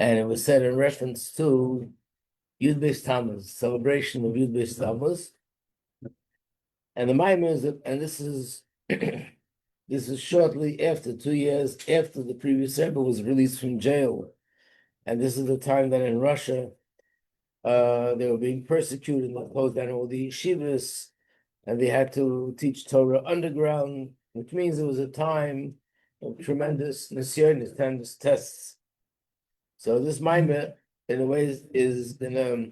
And it was said in reference to Yud Beis Tammuz, celebration of Yud Beis Tammuz. And the Maimon is, and this is this is shortly after, 2 years after the previous Rebbe was released from jail. And this is the time that in Russia, they were being persecuted and they closed down all the yeshivas, and they had to teach Torah underground, which means it was a time of tremendous nisyonis, tremendous tests. So this Maimon, in a way, is going to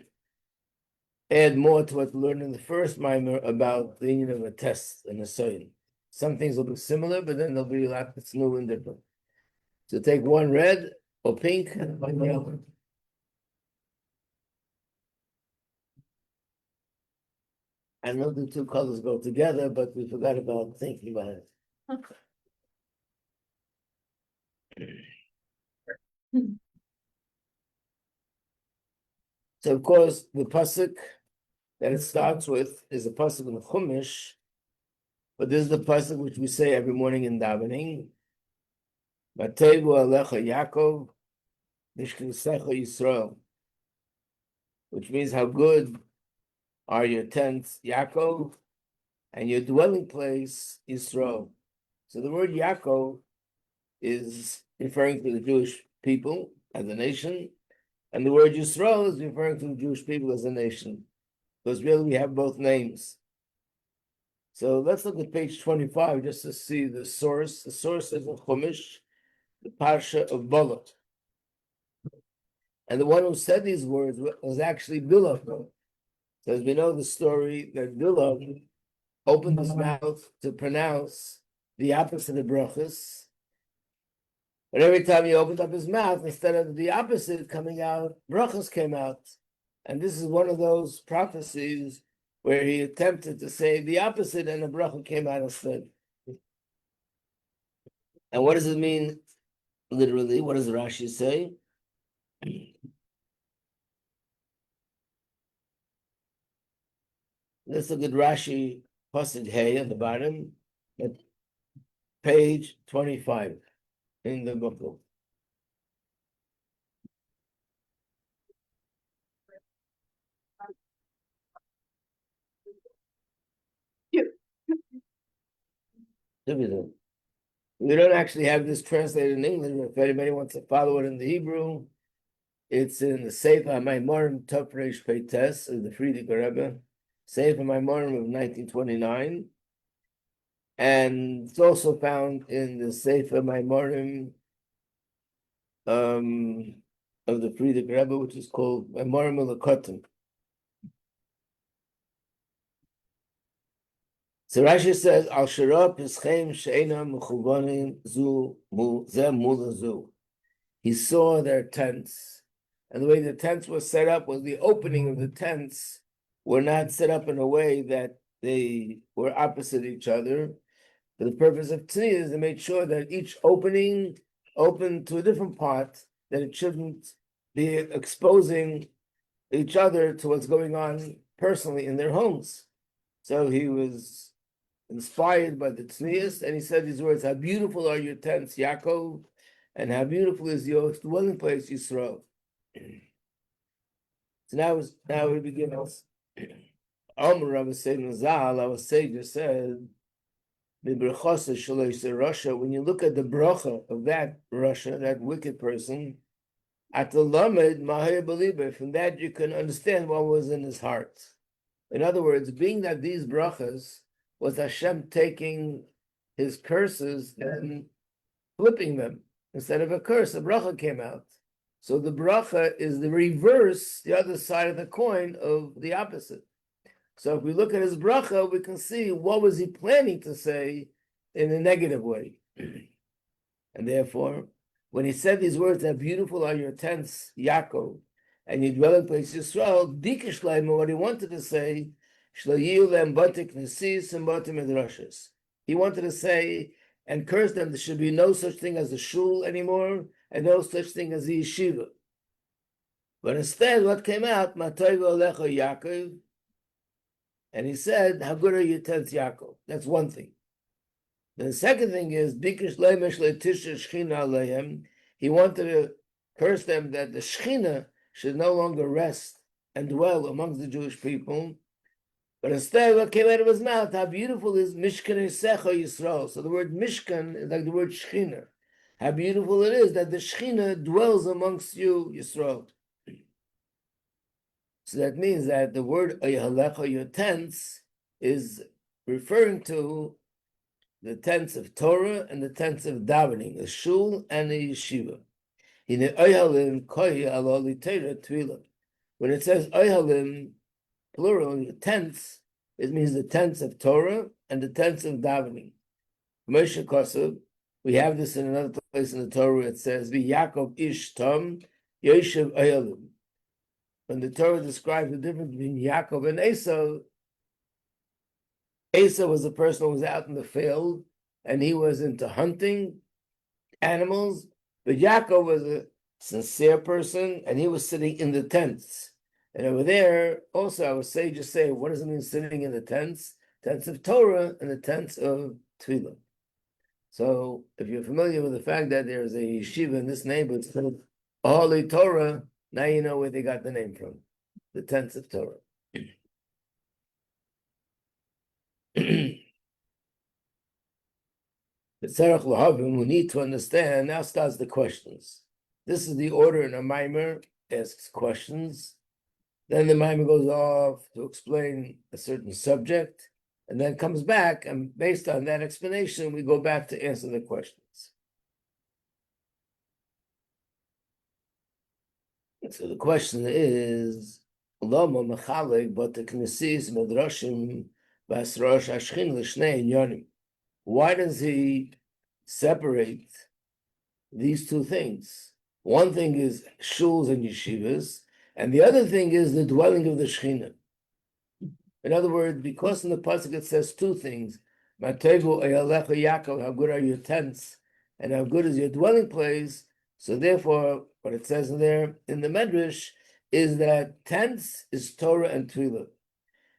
add more to what we learned in the first Maimon about the union of a test and a sign. Some things will be similar, but then there'll be a lot that's new and different. So take one red or pink and one yellow. I know the two colors go together, but we forgot about thinking about it. So of course, the pasuk that it starts with is a pasuk in the Chumash, but this is the pasuk which we say every morning in davening. Matevu alecha Yaakov, nishkisecha Yisrael, which means how good are your tents, Yaakov, and your dwelling place, Yisrael. So the word Yaakov is referring to the Jewish people as a nation, and the word Yisrael is referring to the Jewish people as a nation. Because really we have both names. So let's look at page 25 just to see the source. The source is in Chumash, the Parsha of Balak. And the one who said these words was actually Bilam. So as we know the story that Bilam opened his mouth to pronounce the opposite of brachas, but every time he opened up his mouth, instead of the opposite coming out, brachas came out. And this is one of those prophecies where he attempted to say the opposite and the bracha came out instead. And what does it mean literally? What does Rashi say? Let's look at Rashi, Pasuk Hey on the bottom, at page 25 in the book. We don't actually have this translated in English, but if anybody wants to follow it in the Hebrew, it's in the Sefer Mamar Mah Tovu Peites of the Frierdiker Rebbe, Sefer Mamar of 1929, and it's also found in the Sefer Mamar of the Frierdiker Rebbe, which is called Mamar Mah. So Rashi says, Al Shara Pischem She'ena Mechuvanim Zu Zeh Mula Zu. He saw their tents, and the way the tents were set up was the opening of the tents were not set up in a way that they were opposite each other. For the purpose of tznius, they made sure that each opening opened to a different part, that it shouldn't be exposing each other to what's going on personally in their homes. So he was inspired by the tznius, and he said these words, how beautiful are your tents, Yaakov, and how beautiful is your dwelling place, Yisrael. So now we begin. Rabbi Zal, our sage said, when you look at the bracha of that Russia, that wicked person, at the lamed mahir believer, from that you can understand what was in his heart. In other words, being that these brachas was Hashem taking his curses and flipping them. Instead of a curse, a bracha came out. So the bracha is the reverse, the other side of the coin of the opposite. So if we look at his bracha, we can see what was he planning to say in a negative way. And therefore, when he said these words, how beautiful are your tents, Yaakov, and your dwelling place, Yisrael, Dikishleim, what he wanted to say, he wanted to say and curse them, there should be no such thing as a shul anymore, and no such thing as a yeshiva. But instead, what came out, Matevu alecha Yaakov, and he said, how good are your tents, Yaakov? That's one thing. Then the second thing is, he wanted to cursed them that the Shechina should no longer rest and dwell amongst the Jewish people. But instead, what came out of his mouth, how beautiful is Mishkan Yisecha Yisrael. So the word Mishkan is like the word Shechina. How beautiful it is that the Shechina dwells amongst you, Yisrael. So that means that the word Ayahalecha, your tents, is referring to the tents of Torah and the tents of davening, a shul and a yeshiva. In the Ayahalim Kohi Alali Torah Tvila. When it says Ayahalim, plural, tents, it means the tents of Torah and the tents of davening. Moshe Kosev, we have this in another place in the Torah where it says, "Be Yaakov Ish Tom Yoshev Ayalim." When the Torah describes the difference between Yaakov and Esau, Esau was a person who was out in the field and he was into hunting animals, but Yaakov was a sincere person and he was sitting in the tents. And over there, also, our sages say, what does it mean sitting in the tents? Tents of Torah and the tents of Tefillah. So, if you're familiar with the fact that there is a yeshiva in this neighborhood, it's called Holy Torah, now you know where they got the name from, the tents of Torah. We need to understand, now starts the questions. This is the order in a mimer, asks questions. Then the mimer goes off to explain a certain subject, and then comes back, and based on that explanation, we go back to answer the questions. So the question is, Lama Mechalek, but the Knessis Medrashim Basrosh Ashchin L'Shnei Inyonim. Why does he separate these two things? One thing is shuls and yeshivas, and the other thing is the dwelling of the Shechina. In other words, because in the pasuk it says two things, Mah Tovu Ayalecha Yaakov, how good are your tents, and how good is your dwelling place. So therefore, what it says in there in the Medrash is that tents is Torah and Tefillah,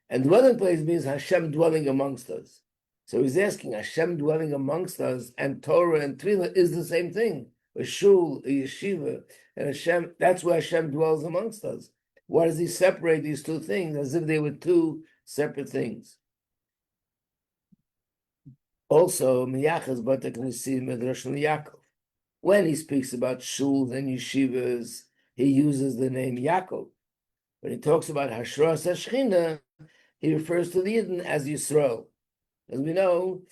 and dwelling place means Hashem dwelling amongst us. So he's asking, Hashem dwelling amongst us and Torah and Tefillah is the same thing. A shul, a yeshiva, and Hashem, that's where Hashem dwells amongst us. Why does he separate these two things as if they were two separate things? Also, Miyachas Batak Nisi Medrash Yaakov. When he speaks about shuls and yeshivas, he uses the name Yaakov. When he talks about Hashras Hashchina, he refers to the Yidden as Yisrael. As we know,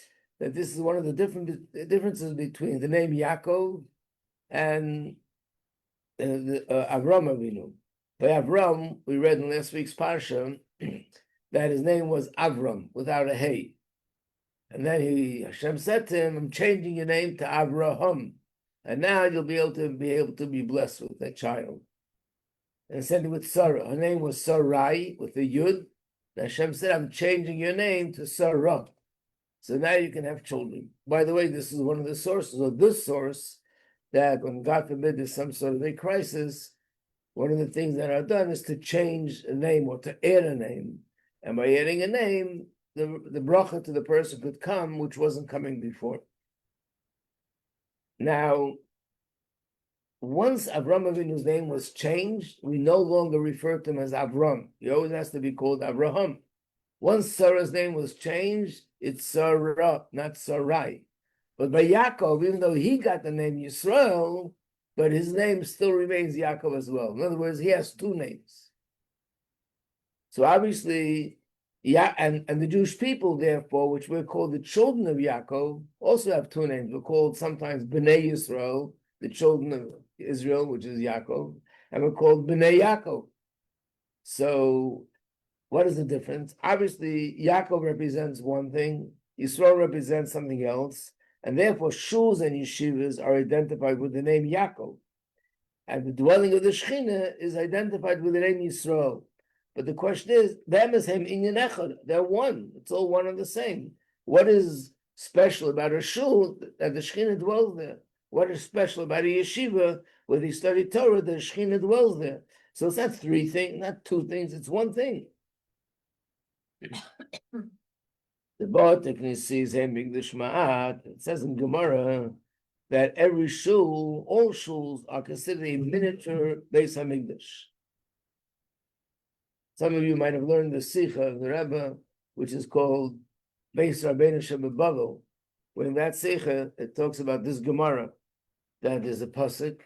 that this is one of the differences between the name Yaakov and Avram Avinu. By Avram, we read in last week's parsha that his name was Avram without a hey, and then Hashem said to him, "I'm changing your name to Avraham, and now you'll be able to be blessed with that child." And same with Sarah. Her name was Sarai with a yud. And Hashem said, "I'm changing your name to Sarah, so now you can have children." By the way, this is one of the sources, or this source, that when God forbid there's some sort of a crisis, one of the things that are done is to change a name or to add a name. And by adding a name, the bracha to the person could come, which wasn't coming before. Now, once Avram Avinu's name was changed, we no longer refer to him as Avram. He always has to be called Avraham. Once Sarah's name was changed, it's Sarah, not Sarai. But by Yaakov, even though he got the name Yisrael, but his name still remains Yaakov as well. In other words, he has two names. So obviously, and the Jewish people, therefore, which we're called the children of Yaakov, also have two names. We're called sometimes Bnei Yisrael, the children of Israel, which is Yaakov, and we're called Bnei Yaakov. So what is the difference? Obviously, Yaakov represents one thing, Yisrael represents something else, and therefore shuls and yeshivas are identified with the name Yaakov. And the dwelling of the Shechina is identified with the name Yisrael. But the question is, them is him inyan echad. They're one. It's all one and the same. What is special about a shul that the Shechina dwells there? What is special about a yeshiva where they study Torah, the Shechina dwells there? So it's not three things, not two things, it's one thing. The Baal Teknisi is heming the Shma'at. It says in Gemara that every shul, all shuls, are considered a miniature Beis Hamikdash. Some of you might have learned the Sikha of the Rebbe, which is called Beis Rabbeinu Shebebavel. When that Sikha, it talks about this Gemara, that is a pasuk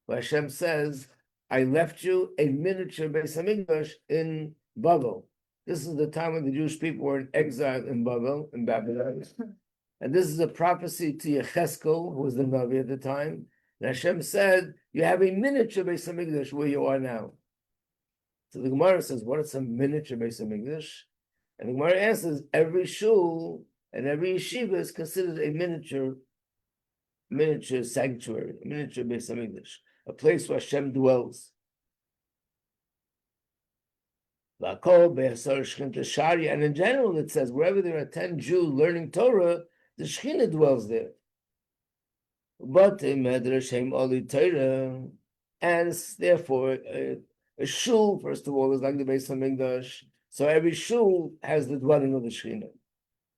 where Hashem says, I left you a miniature Beis Hamikdash in Babel. This is the time when the Jewish people were in exile in Babel, in Babylon. And this is a prophecy to Yecheskel, who was the Navi at the time. And Hashem said, you have a miniature Beis Hamikdash where you are now. So the Gemara says, what is a miniature Beis Hamikdash? And the Gemara answers, every shul and every yeshiva is considered a miniature sanctuary, a miniature Beis Hamikdash, a place where Hashem dwells. And in general, it says, wherever there are 10 Jews learning Torah, the Shekhinah dwells there. But and therefore, a shul, first of all, is like the Beis Hamikdash. So every shul has the dwelling of the Shekhinah.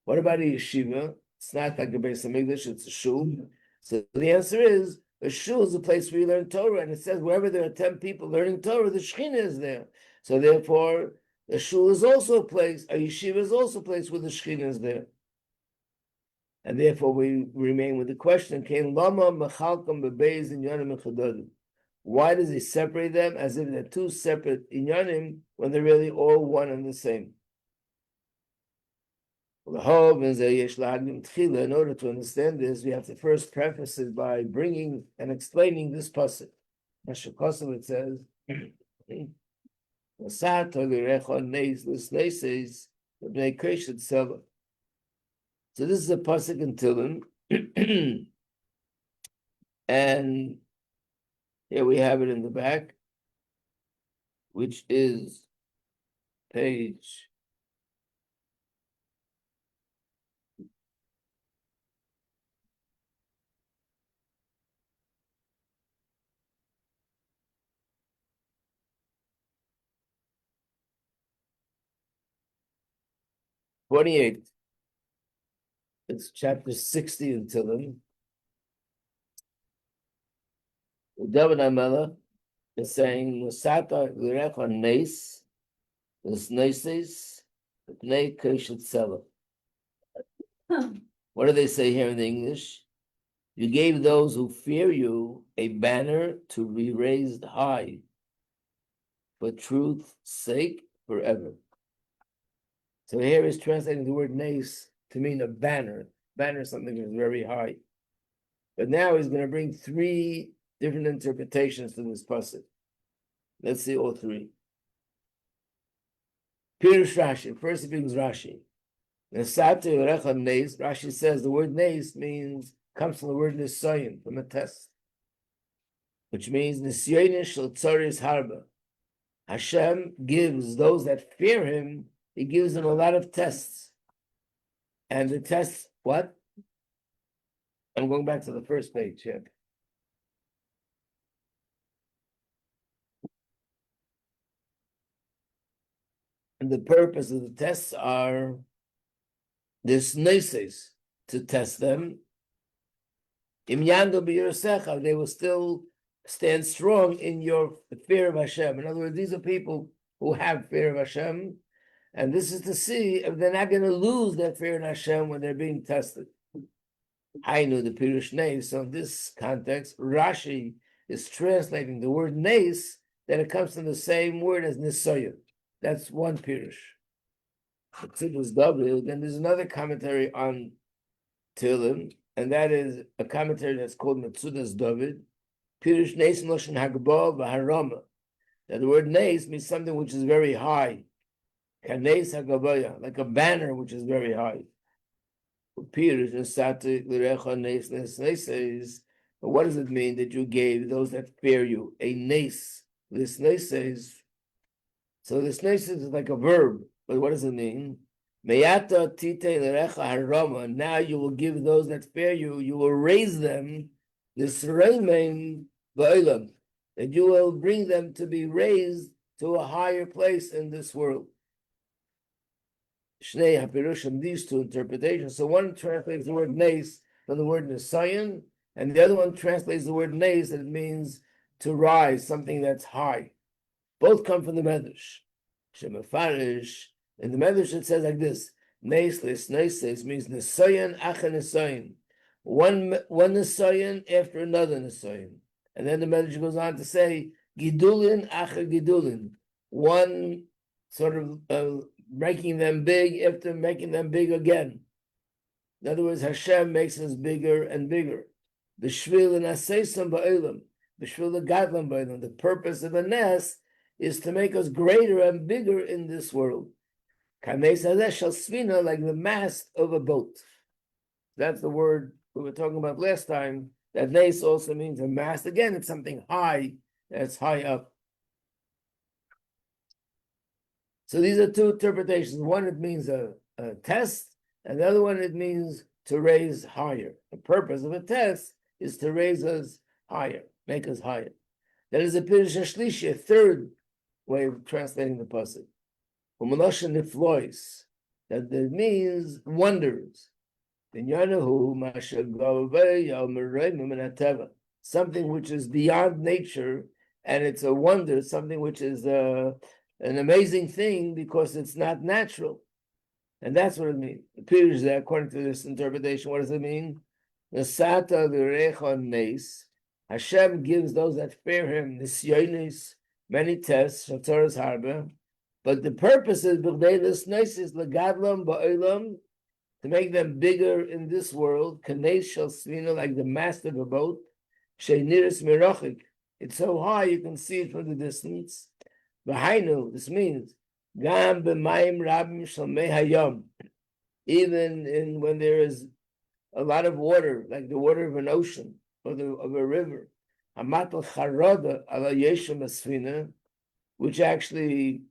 What about a yeshiva? It's not like a Beis Hamikdash, it's a shul. So the answer is, a shul is a place where you learn Torah, and it says wherever there are 10 people learning Torah, the Shekhinah is there. So therefore, a shul is also a place, a yeshiva is also a place where the Shekhinah is there. And therefore, we remain with the question, why does he separate them as if they're two separate inyanim when they're really all one and the same? In order to understand this, we have to first preface it by bringing and explaining this pasuk. It says, so this is a pasuk in Tehillim, and here we have it in the back, which is page 28. It's chapter 60 in Tehillim. David HaMelech is saying, "Musata l'recha neis, l'sneises, l'pnei keshet tzela." What do they say here in the English? You gave those who fear you a banner to be raised high, for truth's sake forever. So here is translating the word neis to mean a banner. Banner is something that's very high. But now he's going to bring three different interpretations to this pasuk. Let's see all three. Pirush Rashi. First he brings Rashi. Rashi says the word neis comes from the word nisayon, from a test, which means nisyonin shel tzoris harba. Hashem gives those that fear him, he gives them a lot of tests. And the tests, what? I'm going back to the first page here. And the purpose of the tests are this neses, to test them. Im yando b'yirosecha, they will still stand strong in your fear of Hashem. In other words, these are people who have fear of Hashem, and this is to see if they're not going to lose their fear in Hashem when they're being tested. I knew the Pirush Neis. So in this context, Rashi is translating the word Neis, that it comes from the same word as Nisayon. That's one Pirush. Then there's another commentary on Tehillim, and that is a commentary that's called Metzudas David. Pirush Neis Loshen Hagbah v'Harama. That the word Neis means something which is very high. Kaneis Hagabaya, like a banner which is very high. Pirush Nesati L'Recha Neis Nesneses. But what does it mean that you gave those that fear you a Neis? This Neses. So this Neses is like a verb, but what does it mean? Meyata Tite L'Recha Harama. Now you will give those that fear you, you will raise them. This Reimein V'Olam, that you will bring them to be raised to a higher place in this world. Shnei HaPirushim, these two interpretations. So one translates the word Neis from the word Nisayon, And the other one translates the word nes, and it means to rise, something that's high. Both come from the Medrash. Shemafarish, in the Medrash it says like this: nes means nesayan acha nesayan, one nesayan after another nesayan. And then the Medrash goes on to say gidulin acha gidulin, one sort of making them big after making them big again. In other words, Hashem makes us bigger and bigger. The shvil and aseisam ba'olam, the shvil gadlam ba'olam. The purpose of a nes is to make us greater and bigger in this world. Kames hadesh shal svina, like the mast of a boat. That's the word we were talking about last time. That nes also means a mast. Again, it's something high, that's high up. So these are two interpretations. One, it means a test, and the other one, it means to raise higher. The purpose of a test is to raise us higher, make us higher. That is a Pirush Shlishi, a third way of translating the pasuk. U'meloshen niflois, that it means wonders. Something which is beyond nature, and it's a wonder, something which is an amazing thing because it's not natural. And that's what it means. The Pirush there, according to this interpretation, what does it mean? Nesata v'recha nes. Hashem gives those that fear Him nisyonis, many tests, shatoras harba. But the purpose is b'gdeilis nesis legadlam ba'olam, to make them bigger in this world. Kanes shel svina, like the mast of a boat. Sheiniris mirachik. It's so high you can see it from the distance. V'hainu, this means gam b'mayim rabim shel mei hayom. Even when there is a lot of water, like the water of an ocean or of a river, hamatal charoda ala yeshem asfina, which actually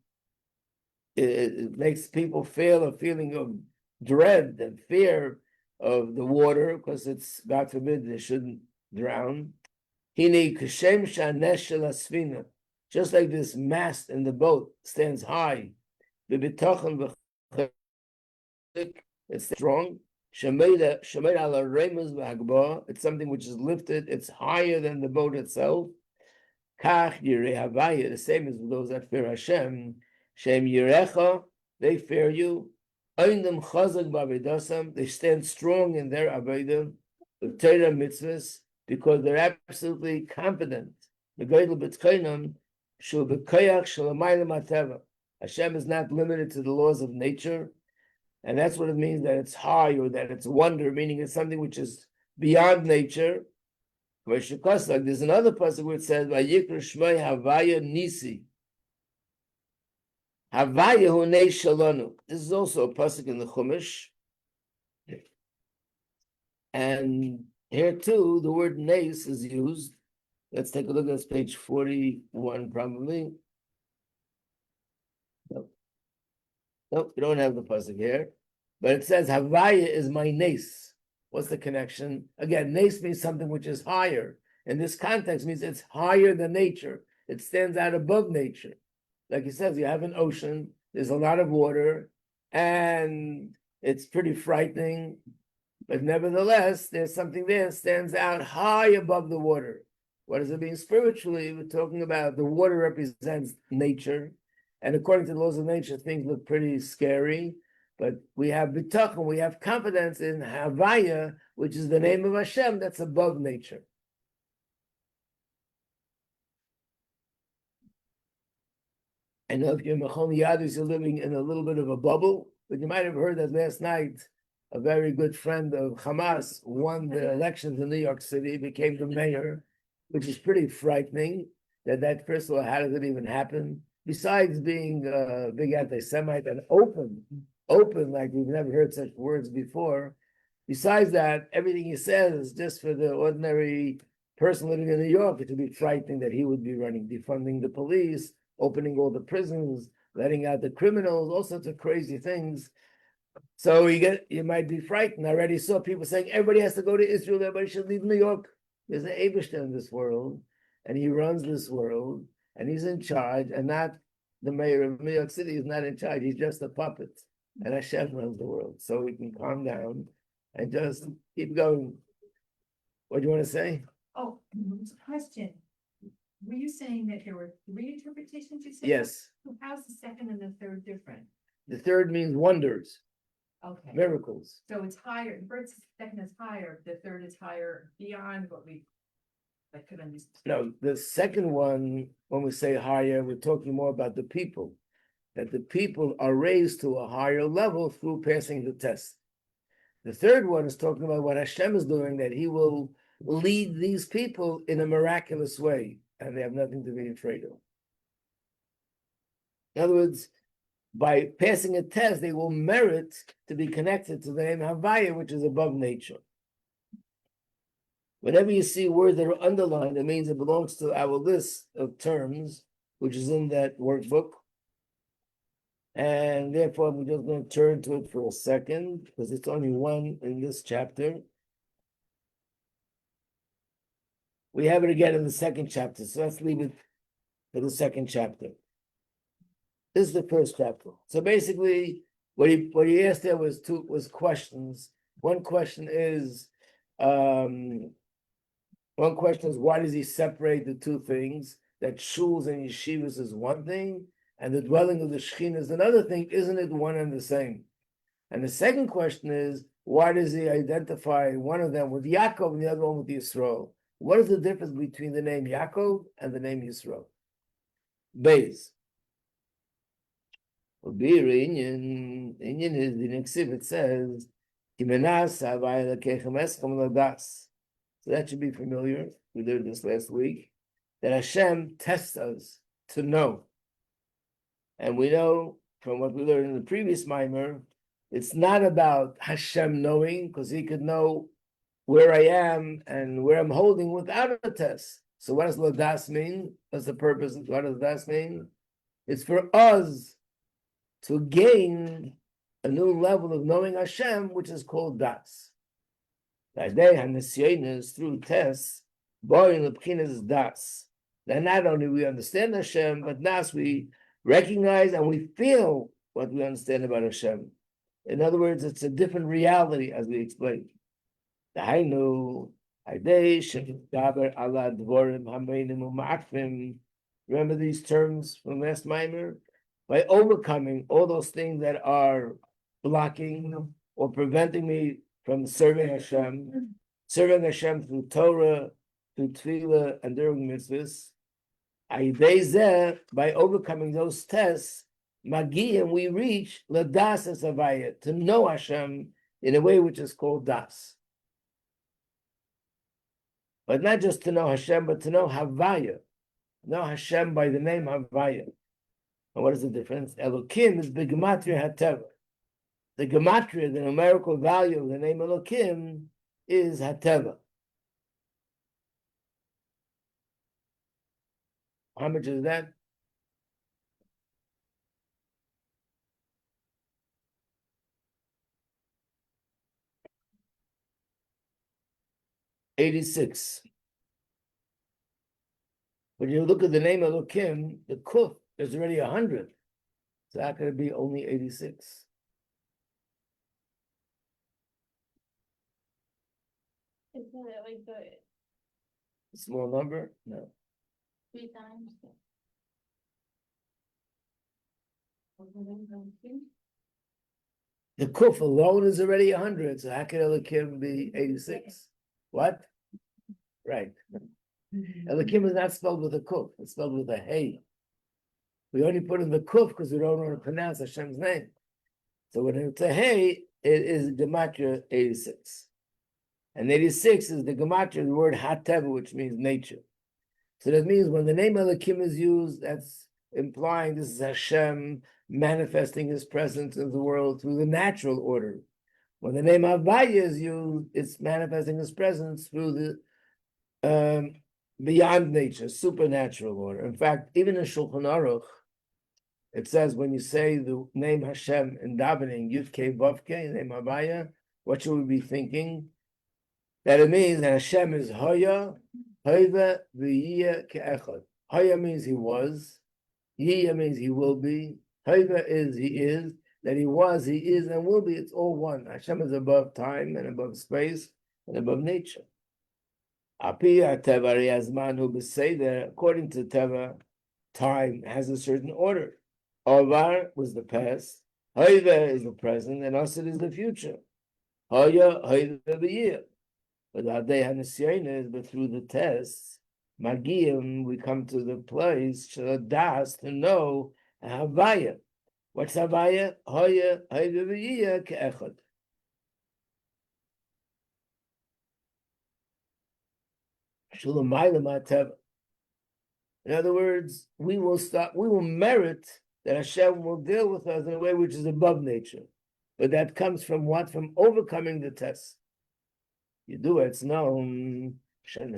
it makes people feel a feeling of dread and fear of the water, because it's, God forbid, they shouldn't drown. Hine kashem shanesh shel asfina, just like this mast in the boat stands high, b'bitachon v'chalik, it's strong. It's something which is lifted, it's higher than the boat itself. The same as those that fear Hashem. Shem Yirecha, they fear you. They stand strong in their avodah, with Torah mitzvahs, because they're absolutely confident. Hashem is not limited to the laws of nature. And that's what it means, that it's high, or that it's wonder, meaning it's something which is beyond nature. There's another pasuk where it says, "Vayikra Shmei Havaya Nisi." Havaya hu nei shalonu. This is also a pasuk in the Chumash. And here too, the word nes is used. Let's take a look at page 41, probably. Nope, we don't have the pasuk here, but it says Havaya is my nes. What's the connection? Again, nes means something which is higher. In this context, means it's higher than nature. It stands out above nature. Like he says, you have an ocean. There's a lot of water, and it's pretty frightening. But nevertheless, there's something there that stands out high above the water. What does it mean spiritually? We're talking about the water represents nature. And according to the laws of nature, things look pretty scary. But we have bitachon, we have confidence in Havaya, which is the name of Hashem that's above nature. I know if you're Mechom Yadus, you're living in a little bit of a bubble, but you might have heard that last night a very good friend of Hamas won the elections in New York City, became the mayor, which is pretty frightening. That first of all, how does it even happen? Besides being a big anti-Semite and open, like we've never heard such words before. Besides that, everything he says is just for the ordinary person living in New York. It would be frightening that he would be running, defunding the police, opening all the prisons, letting out the criminals, all sorts of crazy things. So you might be frightened. I already saw people saying everybody has to go to Israel, everybody should leave New York. There's an Eibishter in this world, and he runs this world. And he's in charge, and not the mayor of New York City is not in charge. He's just a puppet. And Hashem runs the world. So we can calm down and just keep going. What do you want to say? Oh, question. Were you saying that there were 3 interpretations you said? Yes. So how's the second and the third different? The third means wonders, Okay. miracles. So it's higher, the first second is higher, the third is higher beyond what we could understand. No, the second one, when we say higher, we're talking more about the people. That the people are raised to a higher level through passing the test. The third one is talking about what Hashem is doing, that he will lead these people in a miraculous way, and they have nothing to be afraid of. In other words, by passing a test, they will merit to be connected to the name Havaya, which is above nature. Whenever you see words that are underlined, it means it belongs to our list of terms, which is in that workbook. And therefore, we're just going to turn to it for a second, because it's only one in this chapter. We have it again in the second chapter, so let's leave it for the second chapter. This is the first chapter. So basically, what he asked there was questions. One question is, why does he separate the two things? That shuls and yeshivas is one thing, and the dwelling of the Shekhinah is another thing. Isn't it one and the same? And the second question is, why does he identify one of them with Yaakov and the other one with Yisrael? What is the difference between the name Yaakov and the name Yisrael? Beis. Inyan is the next it says, so that should be familiar. We learned this last week. That Hashem tests us to know. And we know from what we learned in the previous mimer, it's not about Hashem knowing, because he could know where I am and where I'm holding without a test. So what does Ladas mean? What's the purpose? What does Das mean? It's for us to gain a new level of knowing Hashem, which is called Das. Through tests, Das. That not only we understand Hashem, but Das we recognize and we feel what we understand about Hashem. In other words, it's a different reality, as we explained. Remember these terms from last mimer? By overcoming all those things that are blocking or preventing me from serving Hashem through Torah, through Tefillah, and during mitzvahs. By overcoming those tests, Magiyim, we reach Ladas es Havaya, to know Hashem in a way which is called Das. But not just to know Hashem, but to know Havaya. Know Hashem by the name Havaya. And what is the difference? Elokim is the Gematria Hateva. The Gematria, the numerical value of the name Elokim, is Hateva. How much is that? $86. When you look at the name Elokim, the Kuf, there's already 100. So how could it be only 86? Is that like the Small number? No. 3 times? The Kuf alone is already 100, so how can Elokim be 86? What? Right. Elokim is not spelled with a Kuf, it's spelled with a Hey. We only put in the Kuf because we don't want to pronounce Hashem's name. So when it's a Hey, it is Gematria 86. And 86 is the Gematria, the word Hateva, which means nature. So that means when the name Elokim is used, that's implying this is Hashem manifesting his presence in the world through the natural order. When the name Havaya is used, it's manifesting his presence through the beyond nature, supernatural order. In fact, even in Shulchan Aruch, it says when you say the name Hashem in davening, Yud Kei Vav Kei, name Havaya, what should we be thinking? That it means that Hashem is Hoya, Hoiva, V'yiyah Ke'echad. Hoya means he was, Yiyah means he will be, Hoiva is he is, that he was, he is, and will be, it's all one. Hashem is above time and above space and above nature. Apia Teva Yazman who say there, according to Teva, time has a certain order. Ovar was the past, Hoive is the present, and Asad is the future. Hoya, Hoive the year. But Adei Hanisyain is, but through the tests, Magiyim, we come to the place, Das, to know Havaya. What's Havaya? Hoya, Hoive the year, Ke'echad. In other words, we will merit that Hashem will deal with us in a way which is above nature. But that comes from what? From overcoming the test. You do it, it's known, what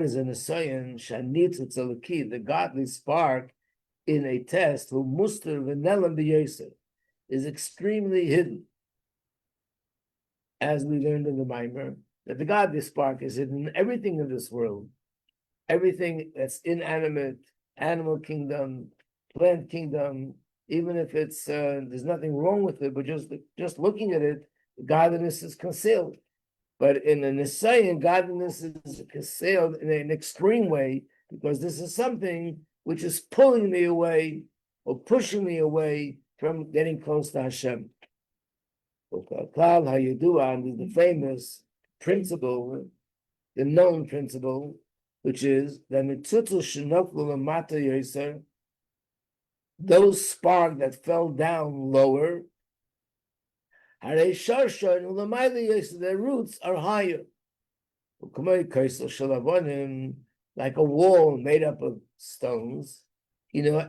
is an Asayan? Shanitz Tzalaki, the godly spark in a test, who muster v'nelam b'yosef, is extremely hidden. As we learned in the Mamar, that the godly spark is hidden in everything in this world. Everything that's inanimate, animal kingdom, plant kingdom, even if it's there's nothing wrong with it, but just looking at it, godliness is concealed. But in an Nisayan, godliness is concealed in an extreme way, because this is something which is pulling me away or pushing me away from getting close to Hashem. Klal HaYeduah is the famous principle, the known principle, which is that those spark that fell down lower, their roots are higher. Like a wall made up of stones. Those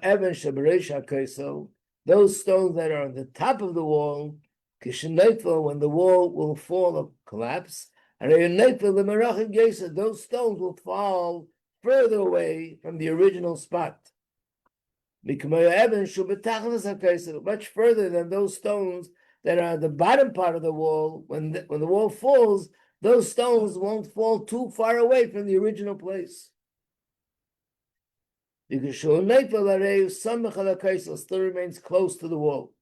stones that are on the top of the wall, when the wall will fall or collapse, those stones will fall further away from the original spot. Much further than those stones that are at the bottom part of the wall. When the wall falls, those stones won't fall too far away from the original place. Because still remains close to the wall.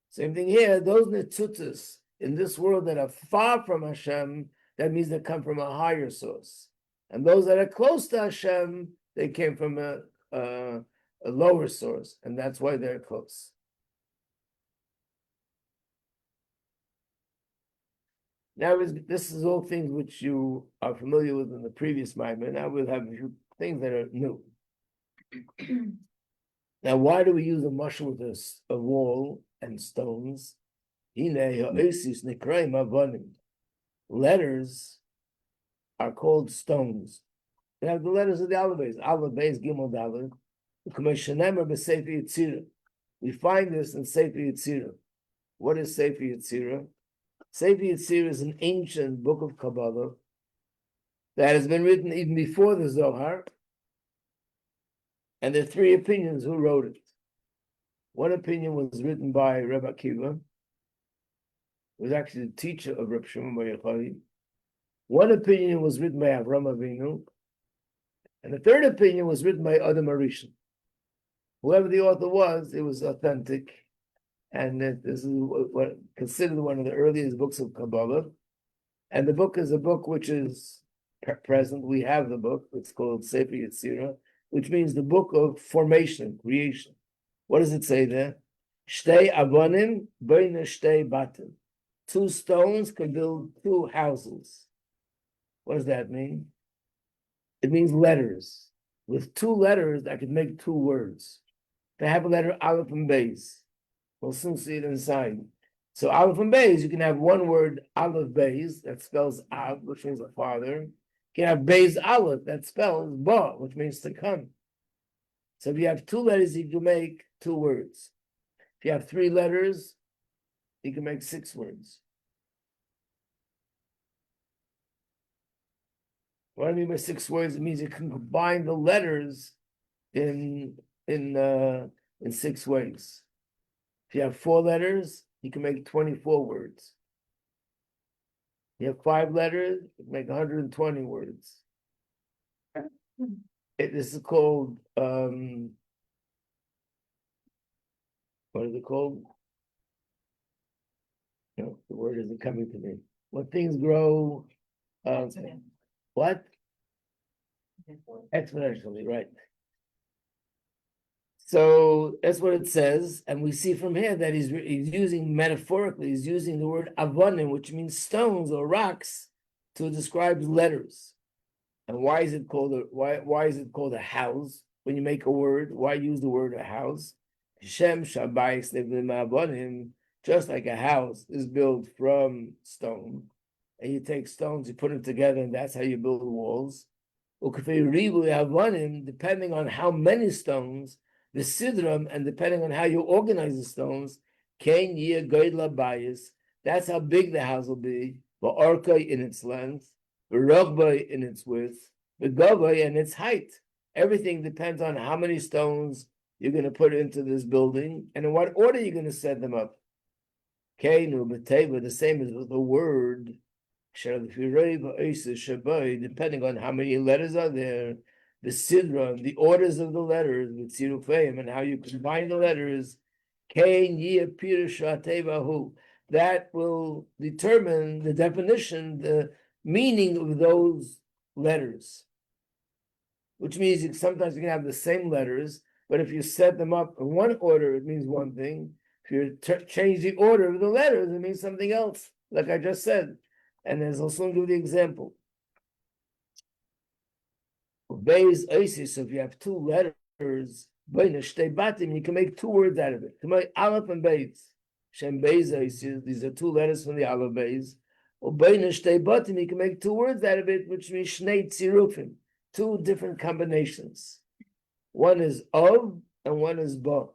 Same thing here, those netzutas in this world that are far from Hashem, that means they come from a higher source. And those that are close to Hashem, they came from a lower source, and that's why they're close. Now, this is all things which you are familiar with in the previous Mamar. Now we'll have a few things that are new. Now, why do we use a mashal with a wall and stones? Letters are called stones. They have the letters of the alphabet. Alphabet, Gimel, Dalet. We find this in Sefer Yetzirah. What is Sefer Yetzirah? Sefer Yetzirah is an ancient book of Kabbalah that has been written even before the Zohar. And there are three opinions who wrote it. One opinion was written by Rabbi Akiva, who was actually the teacher of Rabbi Shimon Bar Yochai. One opinion was written by Avram Avinu, and the third opinion was written by Adam Harishon. Whoever the author was, it was authentic, and this is what considered one of the earliest books of Kabbalah. And the book is a book which is present. We have the book. It's called Sefer Yetzirah, which means the book of formation, creation. What does it say there? Shtei avonim beina shtei batim. Two stones can build two houses. What does that mean? It means letters. With two letters, I could make two words. If I have a letter Aleph and Beis, we'll soon see it inside. So Aleph and Beis, you can have one word Aleph Beis, that spells Av, which means a father. You can have Beis Aleph, that spells Ba, which means to come. So if you have two letters, you can make two words. If you have three letters, you can make 6 words. What I mean by 6 words, it means you can combine the letters in 6 ways. If you have 4 letters, you can make 24 words. You have 5 letters, you can make 120 words. This is called, what is it called? No, the word isn't coming to me. When things grow, What? Exponentially, right. So that's what it says, and we see from here that he's using metaphorically, he's using the word avonim, which means stones or rocks, to describe letters. And why is it called a house? When you make a word, why use the word a house? Shem shabayis avonim, just like a house is built from stone, and you take stones, you put them together, and that's how you build walls. Depending on how many stones, the sidram, and depending on how you organize the stones, that's how big the house will be. Orka in its length, rogba in its width, gava in its height. Everything depends on how many stones you're going to put into this building and in what order you're going to set them up. The same as with the word. Depending on how many letters are there, the sidra, the orders of the letters, with sirufayim, and how you combine the letters, that will determine the definition, the meaning of those letters. Which means sometimes you can have the same letters, but if you set them up in one order, it means one thing. If you change the order of the letters, it means something else, like I just said. And as I'll soon give the example. Beis Isis, so if you have two letters, you can make two words out of it. Aleph and Beis. Shem Beis Isis, these are two letters from the Aleph Beis. Or you can make two words out of it, which means Shnei Tzirufim, two different combinations. One is Of and one is Ba.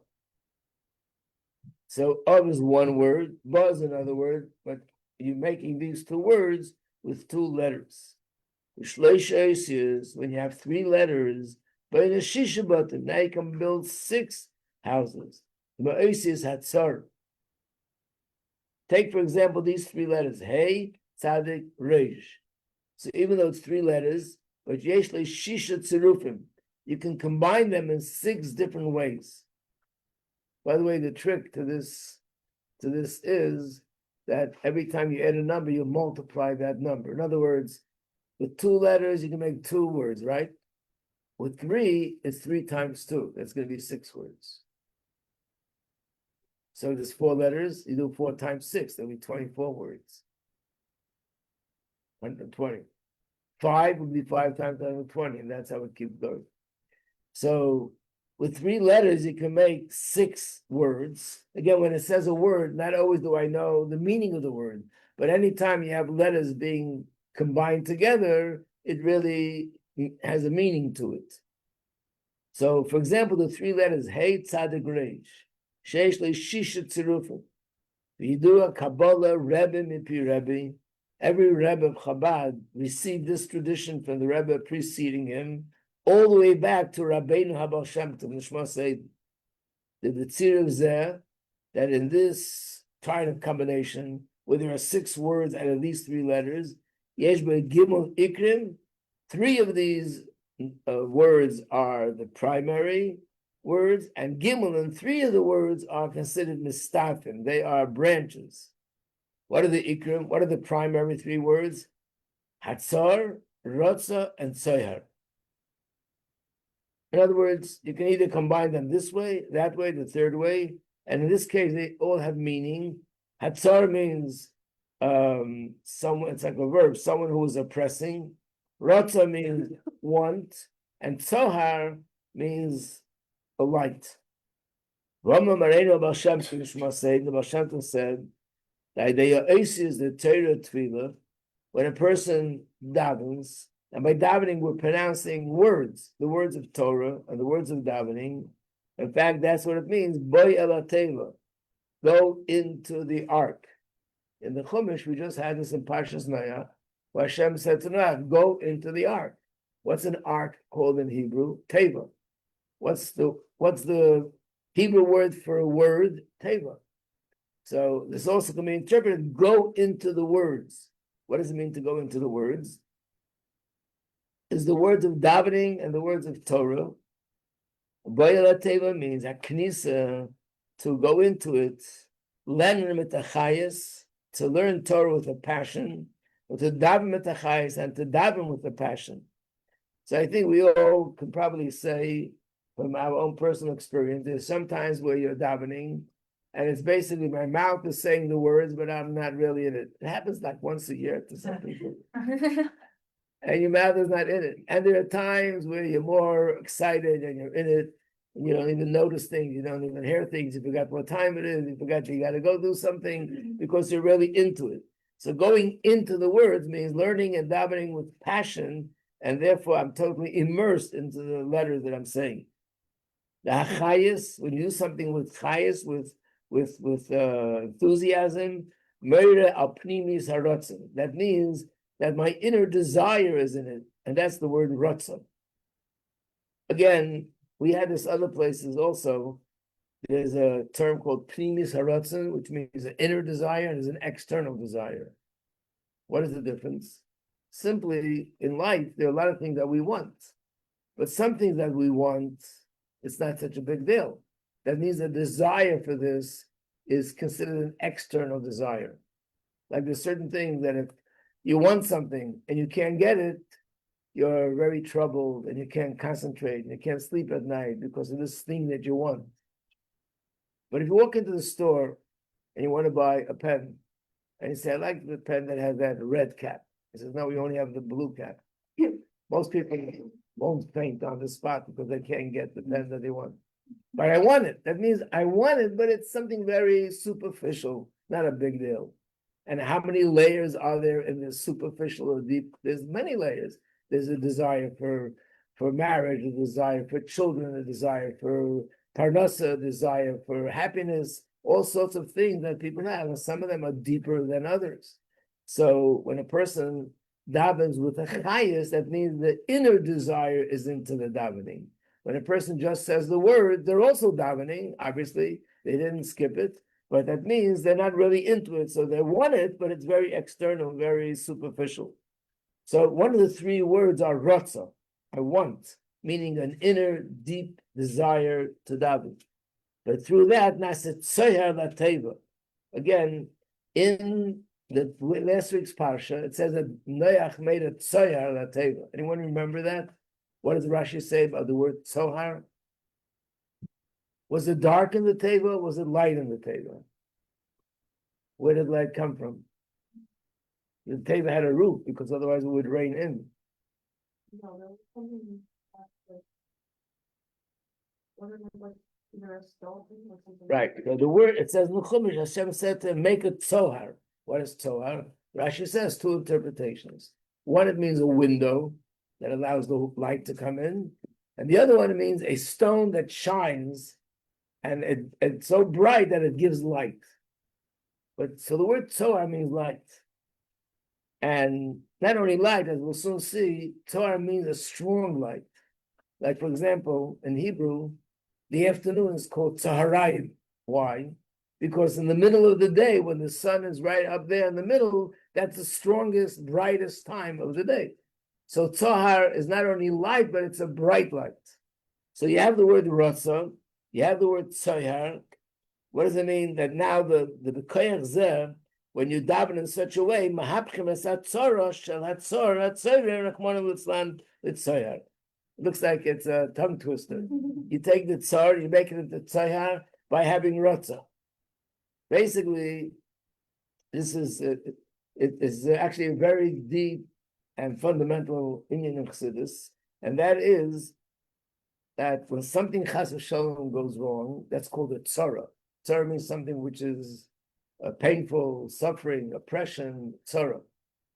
So Of is one word, Ba is another word, but you're making these two words with two letters. Is when you have three letters, but in a shisha button, now you can build 6 houses. Take, for example, these 3 letters, Hey, Tzadik, Reish. So even though it's 3 letters, but Yeshle Shisha Tzirufim, you can combine them in 6 different ways. By the way, the trick to this is that every time you add a number, you multiply that number. In other words, with 2 letters, you can make 2 words, right? With 3, it's 3 times 2. That's going to be 6 words. So there's 4 letters, you do 4 times 6, that'll be 24 words. 120. 5 would be 5 times 120, and that's how it keeps going. So with 3 letters, you can make 6 words. Again, when it says a word, not always do I know the meaning of the word, but anytime you have letters being combined together, it really has a meaning to it. So, for example, the 3 letters, Hey, Tzadik, Reish, Sheish Le Shisha Tzirufim, V'yidu Kabbalah, Rebbe, Mipi Rebbe. Every Rebbe of Chabad received this tradition from the Rebbe preceding him, all the way back to Rabbeinu Habal Shem Tov, Nishma Seid. The Tzir of Zeh, that in this kind of combination, where there are 6 words and at least 3 letters, Yesh Gimel Ikrim, 3 of these words are the primary words, and Gimel and 3 of the words are considered Mistafim. They are branches. What are the Ikrim? What are the primary 3 words? Hatzar, Rotza, and Tzohar. In other words, you can either combine them this way, that way, the third way, and in this case, they all have meaning. Hatzar means someone, it's like a verb, someone who is oppressing. Rotza means want, and Tzohar means a light. Rama Mareno Baal Shem Tov said, the Baal Shem Tov said, the idea is the Torah Tefillah, when a person davens, and by davening we're pronouncing words, the words of Torah and the words of davening. In fact, that's what it means. Boy el teva, go into the ark. In the Chumash, we just had this in Parshas Noach, where Hashem said to Noach, go into the ark. What's an ark called in Hebrew? Teva. What's the Hebrew word for a word? Teva. So this also can be interpreted, go into the words. What does it mean to go into the words? Is the words of davening and the words of Torah. Boyala Teva means Aknisa, to go into it, learn mit achayis, to learn Torah with a passion, or to daven with the chayes and to daven with the passion. So I think we all can probably say from our own personal experience, there's sometimes where you're davening and it's basically my mouth is saying the words, but I'm not really in it. It happens like once a year to some people. And your mouth is not in it. And there are times where you're more excited and you're in it, and you don't even notice things, you don't even hear things, you forgot what time it is, you forgot you got to go do something because you're really into it. So going into the words means learning and davening with passion, and therefore I'm totally immersed into the letters that I'm saying. The hachayis, when you do something with chayis, with enthusiasm, meire al pnimis harotzen. That means that my inner desire is in it, and that's the word rotzen. Again, we had this other places also. There's a term called pnimis harotzen, which means an inner desire, and there's an external desire. What is the difference? Simply, in life, there are a lot of things that we want, but some things that we want, it's not such a big deal. That means the desire for this is considered an external desire. Like there's certain things that if you want something and you can't get it, you're very troubled and you can't concentrate and you can't sleep at night because of this thing that you want. But if you walk into the store and you want to buy a pen, and you say, I like the pen that has that red cap. He says, no, we only have the blue cap. Most people won't faint on the spot because they can't get the pen that they want. But I want it. That means I want it, but it's something very superficial, not a big deal. And how many layers are there in this superficial or deep? There's many layers. There's a desire for marriage, a desire for children, a desire for parnasa, a desire for happiness, all sorts of things that people have. And some of them are deeper than others. So when a person davens with a chayis, that means the inner desire is into the davening. When a person just says the word, they're also davening. Obviously, they didn't skip it, but that means they're not really into it. So they want it, but it's very external, very superficial. So one of the three words are rotza, I want, meaning an inner, deep desire to daven. But through that, naset tzoyar lateva. Again, in the last week's parsha, it says that Noach made a tzoyar lateva. Anyone remember that? What does Rashi say about the word tzohar? Was it dark in the teva? Was it light in the teva? Where did light come from? The teva had a roof because otherwise it would rain in. No, there was something either a stove or something. Right. So the word, it says, Nuchumish, Hashem said to make a tzohar. What is tzohar? Rashi says two interpretations. One, it means a window that allows the light to come in. And the other one, it means a stone that shines and it's so bright that it gives light. But so the word tzohar means light. And not only light, as we'll soon see, tzohar means a strong light. Like, for example, in Hebrew, the afternoon is called tzaharayim. Why? Because in the middle of the day, when the sun is right up there in the middle, that's the strongest, brightest time of the day. So tzahar is not only light, but it's a bright light. So you have the word ratza, you have the word tzahar. What does it mean? That now the koyach zeh, when you daven in such a way, mahapchem esat tzara shel hatzor hatzor rachmanu litzlan litzayar. It looks like it's a tongue twister. You take the tsar, you make it into tzayar by having ratza. Basically, this is it is actually a very deep and fundamental Indian of Chassidus, and that is that when something chas v'shalom goes wrong, that's called a tzara. Tzara means something which is painful, suffering, oppression, tzara.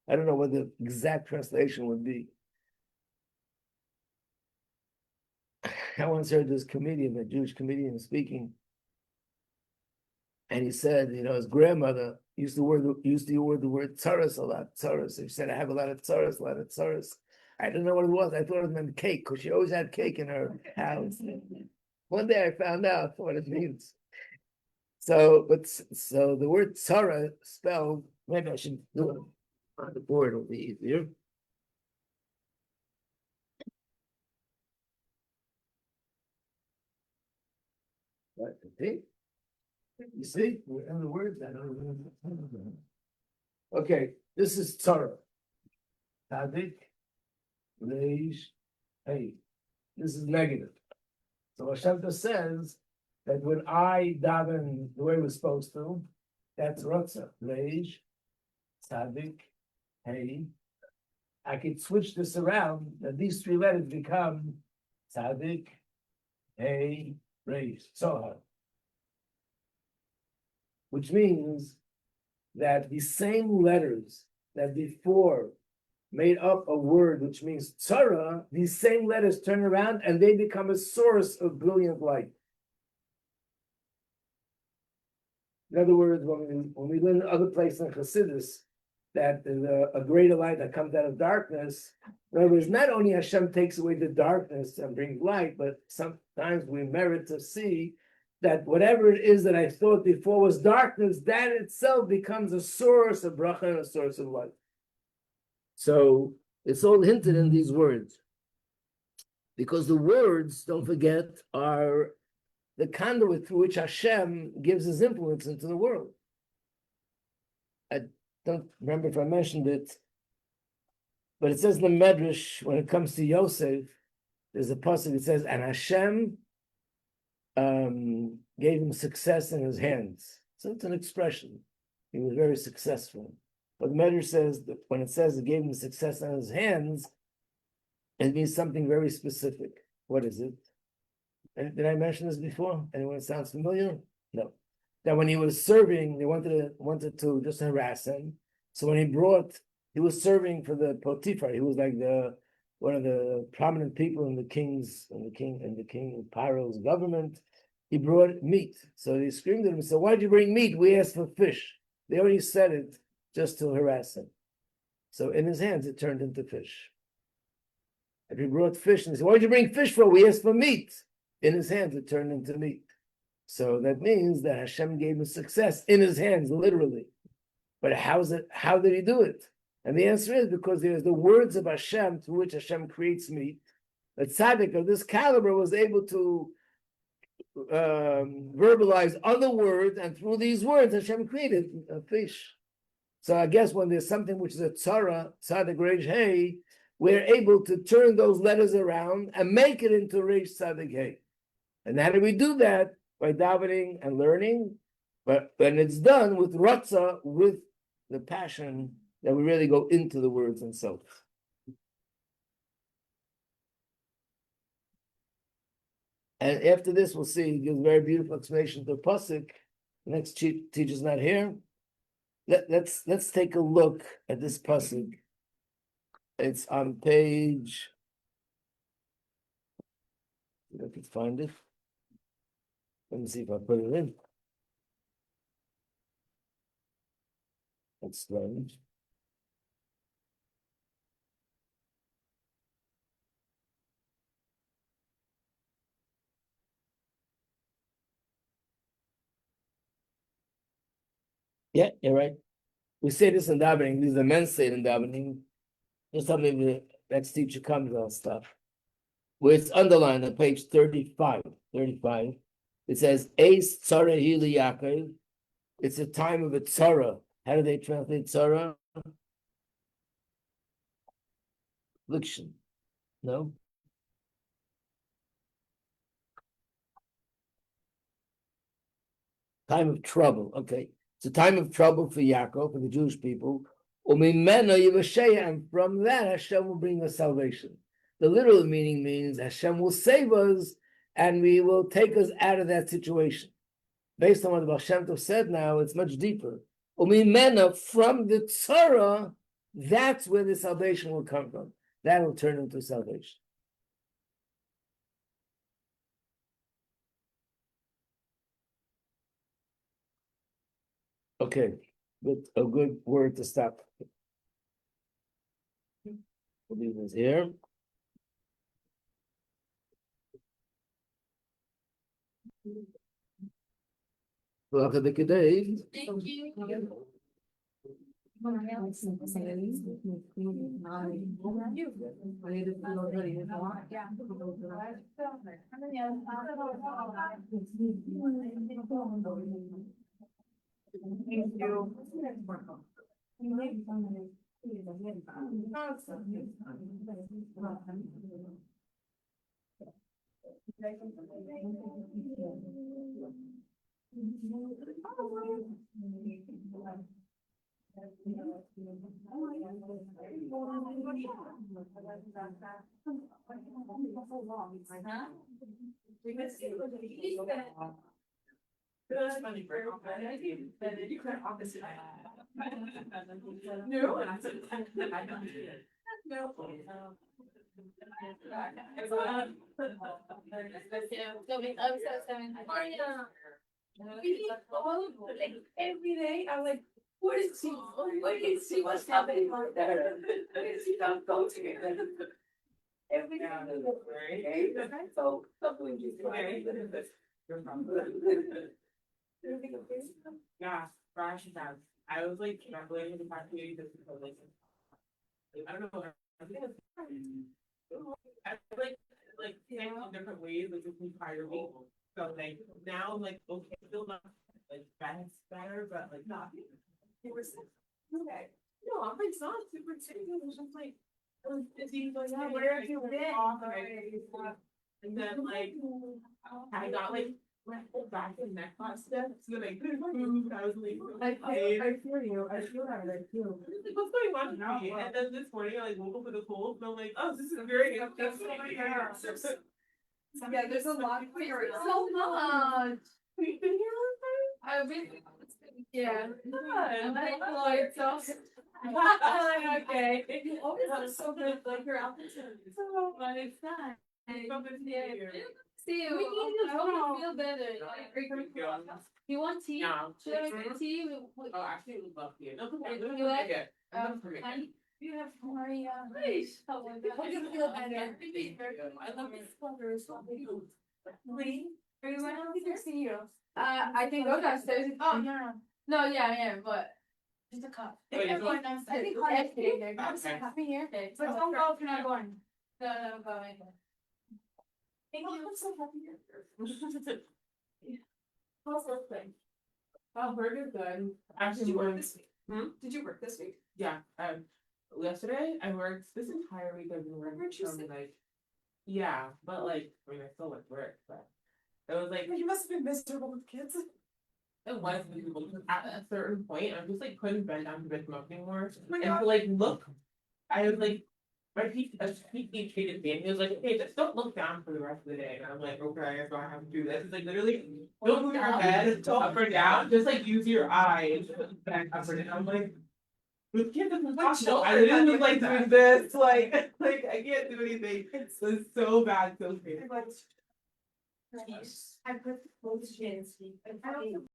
I don't know what the exact translation would be. I once heard this comedian, a Jewish comedian, speaking, and he said, you know, his grandmother used to use the word tzaras a lot. Tzaras. She said, I have a lot of tzaras, a lot of tzaras. I didn't know what it was. I thought it meant cake because she always had cake in her house. One day I found out what it means. So the word tzara spelled, maybe I should do it on the board, it'll be easier. Right, okay. You see, we're in the words. I don't know. Okay, this is tzara. Tzadik, Reish, Hey. This is negative. So Hashem says that when I daven the way we're supposed to, that's Rotza, Reish, Tzadik, Hey. I could switch this around, that these three letters become Tzadik, Hey, Reish, Sohar. Which means that the same letters that before made up a word which means tzara, these same letters turn around and they become a source of brilliant light. In other words, when we learn other places in Chassidus that there's a greater light that comes out of darkness, in other words, not only Hashem takes away the darkness and brings light, but sometimes we merit to see that whatever it is that I thought before was darkness, that itself becomes a source of bracha and a source of light. So it's all hinted in these words. Because the words, don't forget, are the conduit through which Hashem gives his influence into the world. I don't remember if I mentioned it, but it says in the Medrash, when it comes to Yosef, there's a pasuk that says, and Hashem gave him success in his hands. So it's an expression. He was very successful. But the Medrash says that when it says it gave him success in his hands, it means something very specific. What is it? And did I mention this before? Anyone sounds familiar? No. That when he was serving, they wanted to just harass him. So when he was serving for the Potiphar. He was like one of the prominent people in the king Paro's government. He brought meat. So they screamed at him and said, why'd you bring meat? We asked for fish. They already said it just to harass him. So in his hands, it turned into fish. And he brought fish and he said, why'd you bring fish for? We asked for meat. In his hands, it turned into meat. So that means that Hashem gave him success in his hands, literally. But how did he do it? And the answer is because there's the words of Hashem through which Hashem creates meat. A tzaddik of this caliber was able to verbalize other words, and through these words, Hashem created a fish. So I guess when there's something which is a tzara, tzaddik reish hey, we're able to turn those letters around and make it into reish tzaddik hey. And how do we do that? By davening and learning. But when it's done with ratzah, with the passion, that we really go into the words themselves. And after this, we'll see, he gives a very beautiful explanation to the pasuk. The next teacher's not here. Let's take a look at this pasuk. It's on page. If I could find it. Let me see if I put it in. That's strange. Yeah, you're right. We say this in davening. These are men say it in davening. Just tell me the next teacher comes on stuff. Where it's underlined on page 35. It says, Eis tzara hili Yaakov. It's a time of a tzara. How do they translate tzara? Affliction. No? Time of trouble. Okay. It's a time of trouble for Yaakov, for the Jewish people. And from that, Hashem will bring us salvation. The literal meaning means Hashem will save us and we will take us out of that situation. Based on what the Baal Shem Tov said now, it's much deeper. From the tzara, that's where the salvation will come from. That will turn into salvation. Okay, a good word to stop. We'll leave this here. Thank you. Every day, I'm like, where is she? Where is she? What's happening out there? Where is she not go to? Every day. So, something just. Yeah, Rash and Dad. I was like struggling with the fact that you just like I don't know. I think it's I like saying in different ways, like it's inspired me. So like now I'm like okay, still not like better, but like not. It was okay. No, I'm like not super excited. It was just like it was busy. Like Yeah, where have you been? And then like I got like my whole back and neck got stiff. So then I couldn't move. I was like, I feel you. I feel that way too. like, what's going on with me? And then this morning I like woke up with a cold and I'm like, oh, this is very Yeah, there's a lot of fear. So much. We've been here all I've been, yeah. the time. I'm like, Lloyd, so. Okay. You always look so good, like your outfits are so. But it's not. So good to see Yeah. you. See you. We need to I hope go. you feel better. You want tea? Yeah. Should I make tea? Oh, actually, we love you. No, You like- it. Honey? You have Maria. Nice. Oh my God. How do you feel better? I love this color is so beautiful. Lee? Are you I don't think I see you. I can go downstairs. Oh, no. No, yeah, but. Just a cup. Wait, Everyone I downstairs. think Honey, Honey's there. Okay. I'm so happy here. Okay. But don't go if you're not going. No, I'm going. Thank you. I'm so happy here. How's everything? Oh, very good. Did Actually, you work we're this week? Hmm? Did you work this week? yeah. Yesterday I worked this entire week. I've been working Weren't you from sick? like, yeah, but like I mean I still went to work, but it was like You must have been miserable with kids. it was miserable because at a certain point I just like couldn't bend down to bed smoke anymore. my And God. to like look, I was like, my PT treated me and he was like, hey, just don't look down for the rest of the day. And I'm like, okay, I guess I have to do this. It's like literally, don't move your head up or down, just like use your eyes back up or down. I'm like, with kids it's impossible. I literally was like doing this, like I can't do anything. It's so bad, so crazy. I put both shins. I don't